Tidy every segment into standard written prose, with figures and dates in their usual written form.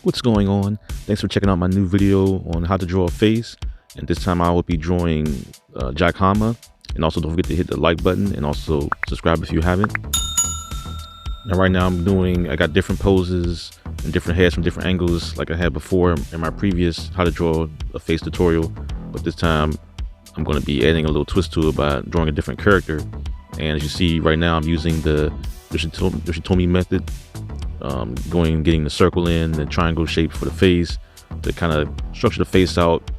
What's going on? Thanks for checking out my new video on how to draw a face. And this time I will be drawing Jack Hanma. And also don't forget to hit the like button and also subscribe if you haven't. Now right now I got different poses and different heads from different angles like I had before in my previous how to draw a face tutorial. But this time I'm going to be adding a little twist to it by drawing a different character. And as you see right now, I'm using the Yoshitomi method. Getting the circle in, the triangle shape for the face to kind of structure the face out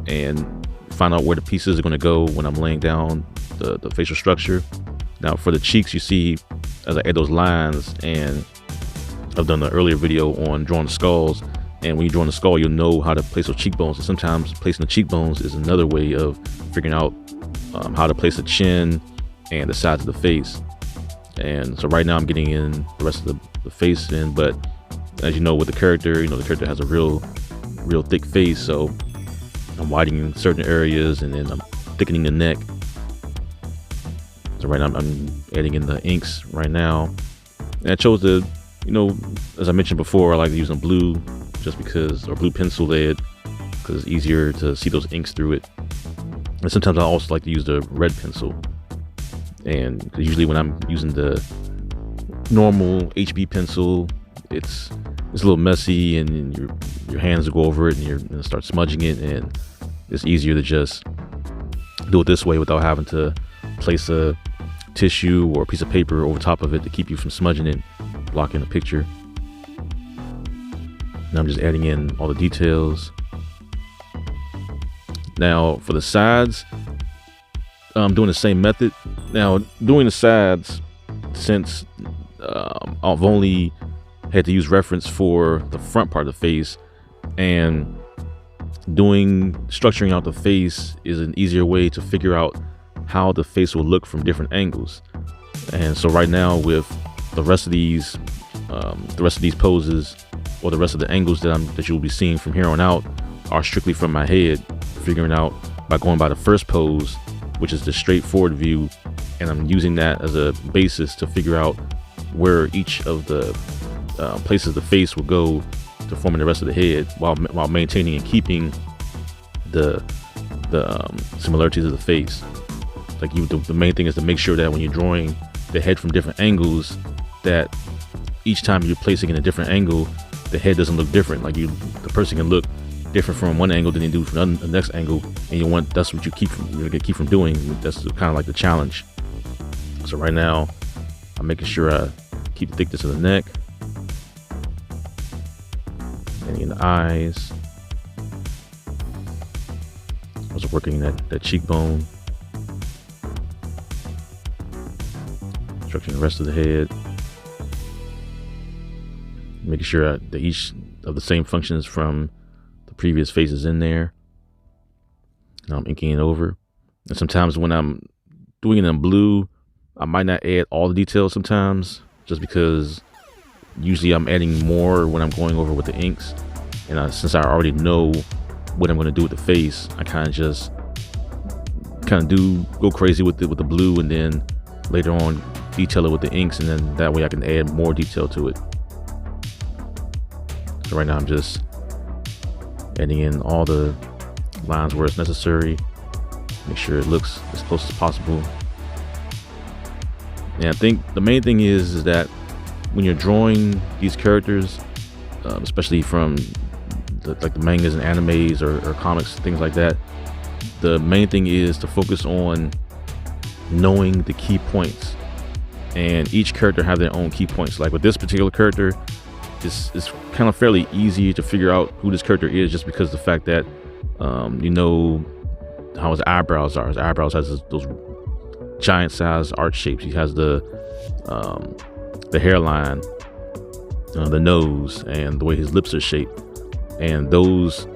and find out where the pieces are going to go when I'm laying down the facial structure. Now for the cheeks, you see as I add those lines, and I've done the earlier video on drawing the skulls, and when you're drawing the skull, you'll know how to place those cheekbones. And sometimes placing the cheekbones is another way of figuring out how to place the chin and the sides of the face. And so right now I'm getting in the rest of the face in, but as you know, with the character, the character has a real thick face, so I'm widening certain areas and then I'm thickening the neck. So right now I'm adding in the inks right now, and I chose the, as I mentioned before, I like using blue just because, or blue pencil lead, because it's easier to see those inks through it. And sometimes I also like to use the red pencil. And usually when I'm using the normal HB pencil, it's a little messy, and your hands will go over it and you're gonna start smudging it, and it's easier to just do it this way without having to place a tissue or a piece of paper over top of it to keep you from smudging it, blocking the picture. Now I'm just adding in all the details. Now for the sides, I'm doing the same method. Now doing the sides, since I've only had to use reference for the front part of the face, and structuring out the face is an easier way to figure out how the face will look from different angles. And so right now with the rest of these poses, or the rest of the angles that you'll be seeing from here on out, are strictly from my head, figuring out by going by the first pose, which is the straightforward view, and I'm using that as a basis to figure out where each of the places the face will go to forming the rest of the head, while maintaining and keeping the similarities of the face. Like the main thing is to make sure that when you're drawing the head from different angles, that each time you're placing in a different angle, the head doesn't look different. Like the person can look different from one angle than they do from the next angle, and that's what you're gonna keep from doing. That's kind of like the challenge. So right now I'm making sure I keep the thickness of the neck and in the eyes. Also working that cheekbone, structuring the rest of the head, making sure that each of the same functions from the previous faces in there. Now I'm inking it over, and sometimes when I'm doing it in blue, I might not add all the details sometimes, just because usually I'm adding more when I'm going over with the inks. And since I already know what I'm going to do with the face, I kind of go crazy with the blue, and then later on detail it with the inks, and then that way I can add more detail to it. So right now I'm just adding in all the lines where it's necessary, make sure it looks as close as possible. And I think the main thing is that when you're drawing these characters, especially from the mangas and animes or comics, things like that, the main thing is to focus on knowing the key points, and each character have their own key points. Like with this particular character, it's kind of fairly easy to figure out who this character is, just because the fact that you know how his eyebrows are. His eyebrows has those giant size arch shapes. He has the hairline, the nose, and the way his lips are shaped. And those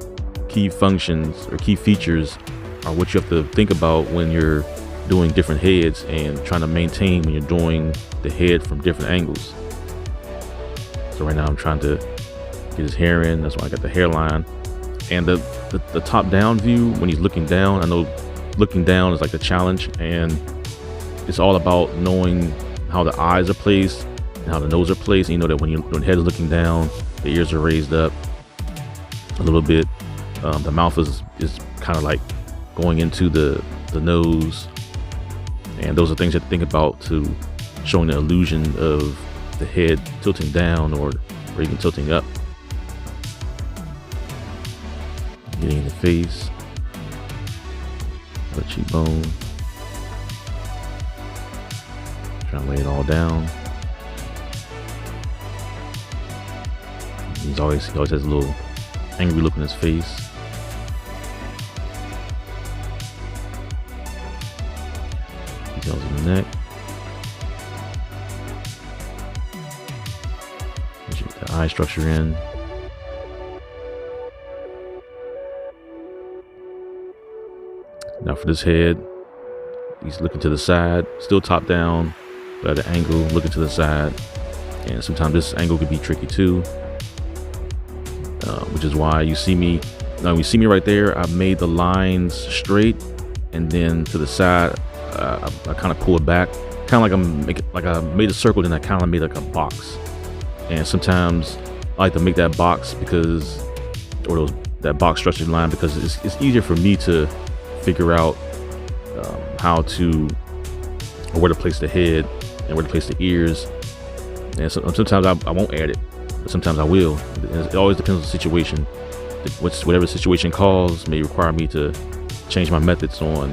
key functions or key features are what you have to think about when you're doing different heads and trying to maintain when you're doing the head from different angles. So right now I'm trying to get his hair in. That's why I got the hairline. And the top down view, when he's looking down, I know looking down is like the challenge, and it's all about knowing how the eyes are placed and how the nose are placed. And you know that when the head is looking down, the ears are raised up, a little bit. The mouth is kind of like going into the nose, and those are things you have to think about to showing the illusion of the head tilting down or even tilting up. Getting in the face, the cheekbone, trying to lay it all down. He always has a little angry look on his face. Details in the neck. Get the eye structure in. Now for this head, he's looking to the side, still top down, but at an angle, looking to the side. And sometimes this angle could be tricky too, which is why you see me. Now you see me right there. I made the lines straight, and then to the side, I kind of pull it back, kind of like I made a circle, then I kind of made like a box. And sometimes I like to make that box that box structured line because it's easier for me to figure out how to, or where to place the head and where to place the ears. And sometimes I won't add it, but sometimes I will. It always depends on the situation. Whatever the situation calls may require me to change my methods on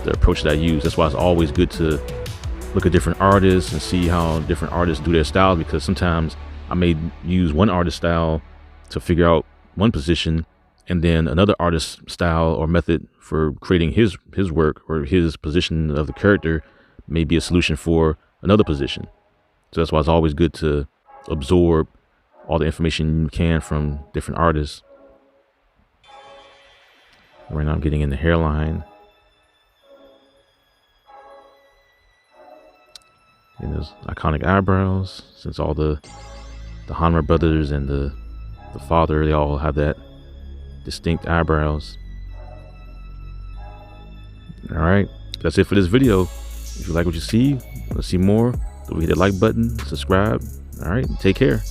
the approach that I use. That's why it's always good to look at different artists and see how different artists do their styles, because sometimes I may use one artist style to figure out one position, and then another artist style or method for creating his work or his position of the character may be a solution for another position. So that's why it's always good to absorb all the information you can from different artists. Right now I'm getting in the hairline. And those iconic eyebrows, since all the Hanma brothers and the father, they all have that distinct eyebrows. All right, that's it for this video. If you like what you see, want to see more, don't forget to hit that like button, subscribe. All right, take care.